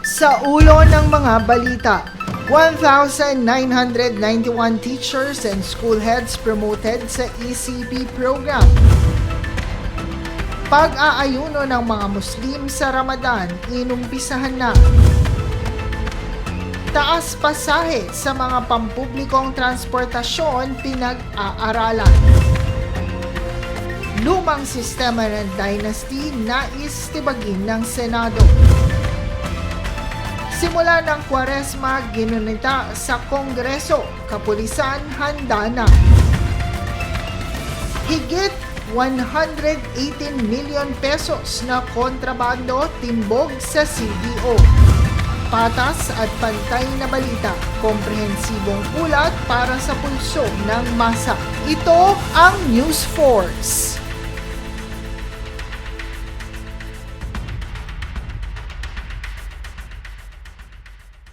Sa ulo ng mga balita, 1,991 teachers and school heads promoted sa ECP program. Pag-aayuno ng mga Muslim sa Ramadan, inumpisahan na. Taas pasahe sa mga pampublikong transportasyon pinag-aaralan. Lumang sistema ng dynasty nais tibagin ng Senado. Simula ng Kwaresma, ginunita sa Kongreso, kapulisan handa na. Higit 118 million pesos na kontrabando timbog sa CDO. Patas at pantay na balita, komprehensibong ulat para sa pulso ng masa. Ito ang News Force.